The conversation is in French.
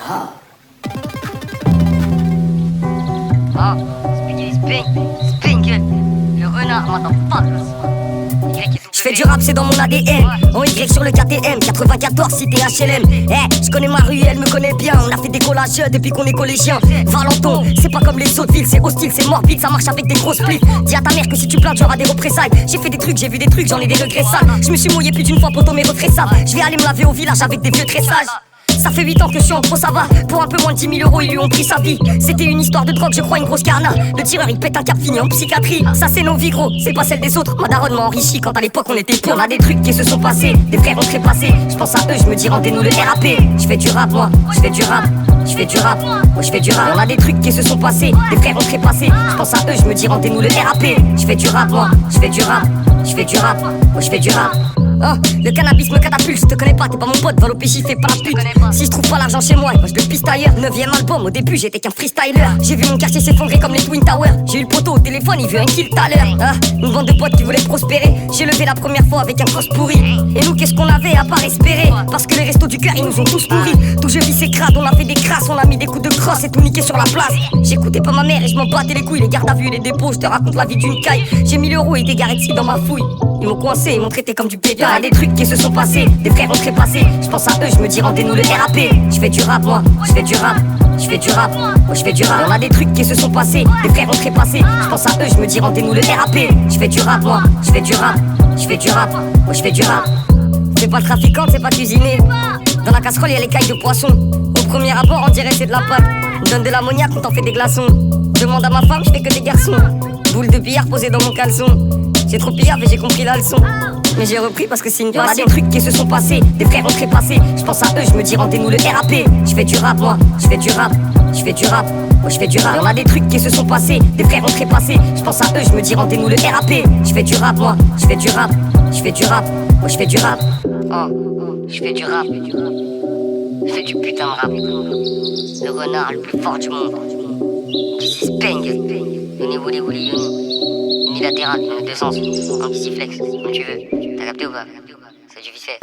Ah, Spingle, le renard m'entend pas. J'fais du rap, c'est dans mon ADN. En Y sur le KTM, 94 cité HLM. Je connais ma rue, elle me connaît bien. On a fait des collages depuis qu'on est collégien. Valenton, c'est pas comme les autres villes, c'est hostile, c'est morbide, ça marche avec des grosses splits. Dis à ta mère que si tu plains, tu auras des représailles. J'ai fait des trucs, j'ai vu des trucs, j'en ai des regrets sales. Je me suis mouillé plus d'une fois, poto, mes retraits savent. Je vais aller me laver au village avec des vieux tressages. Ça fait 8 ans que je suis en pro, ça va. Pour un peu moins de 10 000 euros, ils lui ont pris sa vie. C'était une histoire de drogue, je crois, une grosse carna. Le tireur, il pète un cap, fini en psychiatrie. Ça, c'est nos vies, gros, c'est pas celle des autres. Ma daronne m'a enrichi quand à l'époque on était pauvres. On a des trucs qui se sont passés, des frères ont trépassé. Je pense à eux, je me dis rendez-nous le RAP. Je fais du rap, moi, je fais du rap. Je fais du rap, moi je fais du rap. On a des trucs qui se sont passés, des frères ont trépassé. Je pense à eux, je me dis rendez-nous le RAP. Je fais du rap, moi, je fais du rap. Je fais du rap, moi je fais du rap. Oh, le cannabis me catapulte, je te connais pas, t'es pas mon pote, va l'OPJ, fais pas la pute. Si je trouve pas l'argent chez moi, moi je le piste ailleurs. 9ème album, au début j'étais qu'un freestyler. J'ai vu mon quartier s'effondrer comme les Twin Towers. J'ai eu le poteau au téléphone, il veut un kill tout à l'heure. Une bande de potes qui voulaient prospérer. J'ai levé la première fois avec un cross pourri. Et nous qu'est-ce qu'on avait à part espérer? Parce que les restos du cœur ils nous ont tous pourris. Tout je vis c'est crade, on a fait des crasses, on a mis des coups de crosse et tout niqué sur la place. J'écoutais pas ma mère et je m'en battais les couilles. Les gardes à vue, les dépôts, je te raconte la vie d'une caille. J'ai 1000 euros et des garettes dans ma fouille. Ils m'ont coincé, ils m'ont traité comme du bébé. Des trucs qui se sont passés, des frères ont trépassé. Je pense à eux, je me dis rendez-nous le RAP. Je fais du rap, moi, je fais du rap. Je fais du rap, moi je fais du rap. On a des trucs qui se sont passés, des frères ont trépassé. Je pense à eux, je me dis rendez-nous le RAP. Je fais du rap, moi, je fais du rap. Je fais du rap, moi je fais du rap. C'est pas trafiquant, c'est pas cuisiné. Dans la casserole y'a les cailles de poisson. Au premier abord on dirait c'est de la pâte. On donne de l'ammoniac, on t'en fait des glaçons. Demande à ma femme, je fais que des garçons. Boule de billard posée dans mon caleçon. J'ai trop pillard mais j'ai compris la leçon. Mais j'ai repris parce que c'est une passion. On a des trucs qui se sont passés, des frères ont trépassé. Je pense à eux, je me dis rendez-nous le RAP. Je fais du rap, moi, je fais du rap. Je fais du rap, moi je fais du rap. On a des trucs qui se sont passés, des frères ont trépassé. Je pense à eux, je me dis rendez-nous le RAP. Je fais du rap, moi, je fais du rap. Je fais du rap, moi je fais du rap. Je fais du rap. Je fais du putain de rap. Le renard le plus fort du monde. This is Spingle. Yoni Wouli Wouli Yoni. Unilatéral, une deux sens. Anti-flex, comme tu veux. T'as capté ou pas? C'est du vite fait.